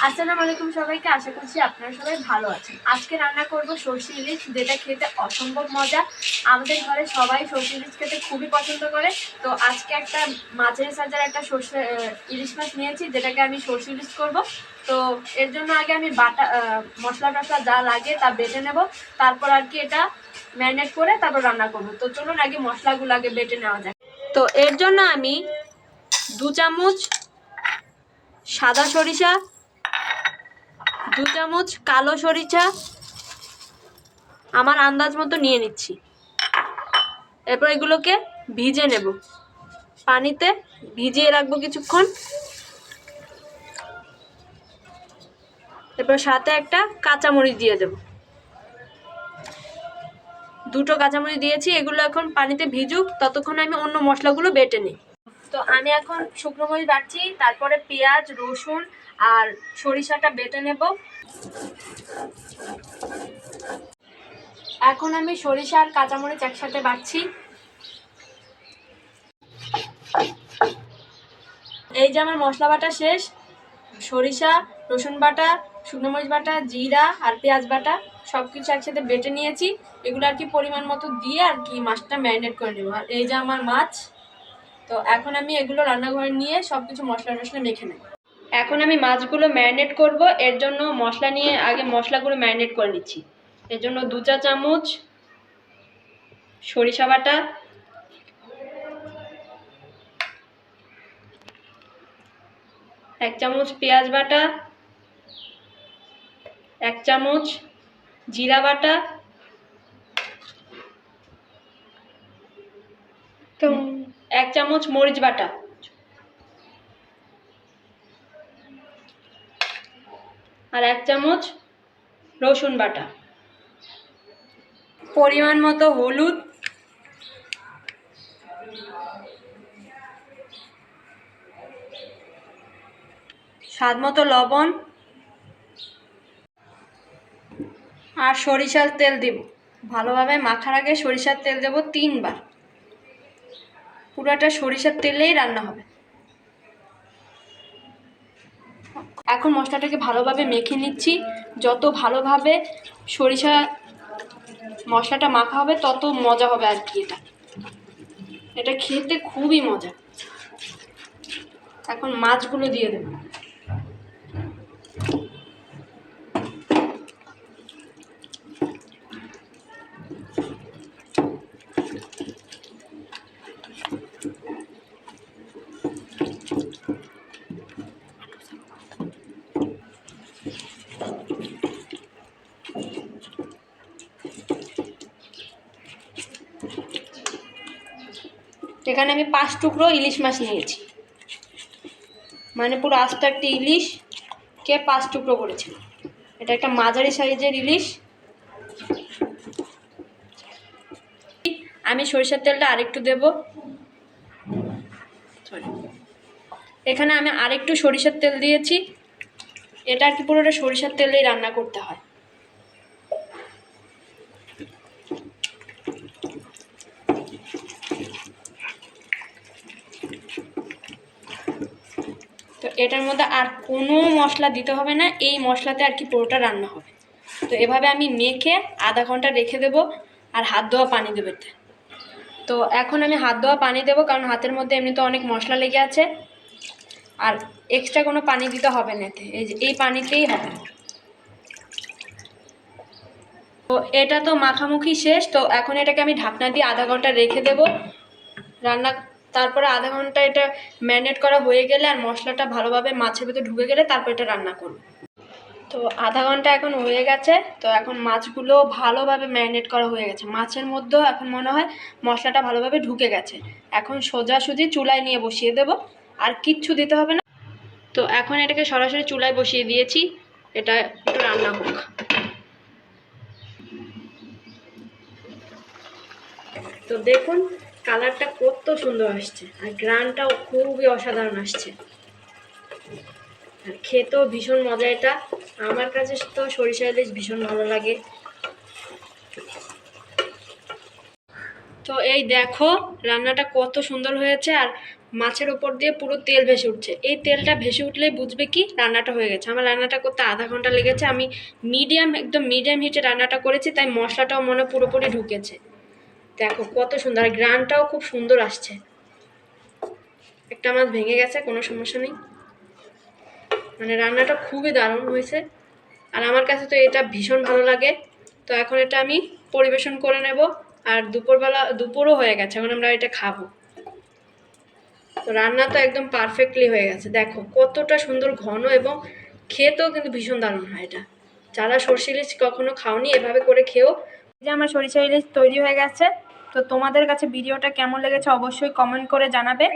আসসালামু আলাইকুম সবাইকে, আশা করছি আপনারা সবাই ভালো আছেন। আজকে রান্না করব সর্ষে ইলিশ, যেটা খেতে অসম্ভব মজা। আমাদের ঘরে সবাই সর্ষে ইলিশ খেতে খুবই পছন্দ করে। তো আজকে একটা মাছের সাজার একটা সর্ষে ইলিশ মাছ নিয়েছি, যেটাকে আমি সর্ষে ইলিশ করব। তো এর জন্য আগে আমি মশলা টশলা যা লাগে তা বেটে নেব, তারপর আর কি এটা ম্যারিনেট করে তারপর রান্না করব। তো চলুন আগে মশলাগুলো আগে বেটে নেওয়া যায়। তো এর জন্য আমি 2 চামচ সাদা সরিষা, 2 চামচ কালো সরিষা আমার আন্দাজ মতো নিয়ে নিচ্ছি। এরপর এগুলোকে ভিজে নেব, পানিতে ভিজিয়ে রাখবো কিছুক্ষণ। এরপর সাথে একটা কাঁচামরিচ দিয়ে দেব, 2টো কাঁচামরিচ দিয়েছি। এগুলো এখন পানিতে ভিজুক, ততক্ষণ আমি অন্য মশলাগুলো বেটে নিই। তো আমি এখন শুকনো মরিচ বাটছি, তারপরে পেঁয়াজ, রসুন আর সরিষাটা বেটে নেব। এখন আমি সরিষা আর কাঁচামরিচ একসাথে বাটছি। এই যে আমার মশলা বাটা শেষ। সরিষা, রসুন বাটা, শুকনো মরিচ বাটা, জিরা আর পেঁয়াজ বাটা সব কিছু একসাথে বেটে নিয়েছি। এগুলো আর কি পরিমাণ মতো দিয়ে আর কি মাছটা ম্যারিনেট করে নেব। আর এই যে আমার মাছ। তো এখন আমি এগুলো রান্নাঘরে নিয়ে সব কিছু মশলা টশলা মেখে নেব। এখন আমি মাছগুলো ম্যারিনেট করব। এর জন্য মশলা নিয়ে আগে মশলাগুলো ম্যারিনেট করে নিচ্ছি। এর জন্য 2 চা চামচ সরিষা বাটা, 1 চামচ পেঁয়াজ বাটা, 1 চামচ জিরা বাটা, 1 চামচ মরিচ বাটা, আর 1 চামচ রসুন বাটা, পরিমাণ মতো হলুদ, স্বাদ মতো লবণ আর সরিষার তেল দেব। ভালোভাবে মাখার আগে সরিষার তেল দেব 3 বার। পুরোটা সরিষার তেলেই রান্না হবে। এখন মশলাটাকে ভালোভাবে মেখে নিচ্ছি। যত ভালোভাবে সরিষা মশলাটা মাখা হবে তত মজা হবে আর কি। এটা খেতে খুবই মজা। এখন মাছগুলো দিয়ে দেব। এখানে আমি 5 টুকরো ইলিশ মাছ নিয়েছি, মানে পুরো আস্ত একটা ইলিশকে 5 টুকরো করেছি। এটা একটা মাঝারি সাইজের ইলিশ। আমি সরিষার তেলটা আরেকটু দেব। এখানে আমি আরেকটু সরিষার তেল দিয়েছি। এটা আর কি পুরোটা সরিষার তেলেই রান্না করতে হয়। তো এটার মধ্যে আর কোনো মশলা দিতে হবে না, এই মশলাতে আর কি পুরোটা রান্না হবে। তো এভাবে আমি মেখে আধা ঘন্টা রেখে দেব, আর হাত ধোয়া পানি দেবো এতে। তো এখন আমি হাত ধোয়া পানি দেবো, কারণ হাতের মধ্যে এমনিতে অনেক মশলা লেগে আছে, আর এক্সট্রা কোনো পানি দিতে হবে না এতে। এই পানিতেই হবে। তো এটা তো মাখামাখি শেষ। তো এখন এটাকে আমি ঢাকনা দিয়ে আধা ঘন্টা রেখে দেব রান্না। তারপরে আধা ঘন্টা এটা ম্যারিনেট করা হয়ে গেলে আর মশলাটা ভালোভাবে মাছের ভিতরে ঢুকে গেলে তারপর এটা রান্না করব। তো আধা ঘন্টা এখন হয়ে গেছে। তো এখন মাছগুলো ভালোভাবে ম্যারিনেট করা হয়ে গেছে। মাছের মধ্যেও এখন মনে হয় মশলাটা ভালোভাবে ঢুকে গেছে। এখন সোজাসুজি চুলায় নিয়ে বসিয়ে দেব, আর কিচ্ছু দিতে হবে না। তো এখন এটাকে সরাসরি চুলায় বসিয়ে দিয়েছি, এটা একটু রান্না হোক। তো দেখুন কালারটা কত সুন্দর আসছে, আর গ্রানটাও খুবই অসাধারণ আসছে, আর খেতেও ভীষণ মজা। এটা আমার কাছে তো সরিষা ইলিশ ভীষণ ভালো লাগে। তো এই দেখো রান্নাটা কত সুন্দর হয়েছে, আর মাছের ওপর দিয়ে পুরো তেল ভেসে উঠছে। এই তেলটা ভেসে উঠলেই বুঝবে কি রান্নাটা হয়ে গেছে। আমার রান্নাটা করতে আধা ঘন্টা লেগেছে। আমি একদম মিডিয়াম হিটে রান্নাটা করেছি, তাই মশলাটাও মনে পুরোপুরি ঢুকেছে। দেখো কত সুন্দর, আর গ্রানটাও খুব সুন্দর আসছে। একটা মাছ ভেঙে গেছে, কোনো সমস্যা নেই। মানে রান্নাটা খুবই দারুণ হয়েছে, আর আমার কাছে তো এটা ভীষণ ভালো লাগে। তো এখন এটা আমি পরিবেশন করে নেব। আর দুপুরও হয়ে গেছে, এখন আমরা এটা খাবো। তো রান্না তো একদম পারফেক্টলি হয়ে গেছে। দেখো কতটা সুন্দর ঘন, এবং খেতেও কিন্তু ভীষণ দারুণ হয় এটা। যারা সরষে ইলিশ কখনো খাওনি এভাবে করে খেও। এই যে আমার সরিষা ইলিশ তৈরি হয়ে গেছে। তো তোমাদের কাছে ভিডিওটা কেমন লেগেছে অবশ্যই কমেন্ট করে জানাবে।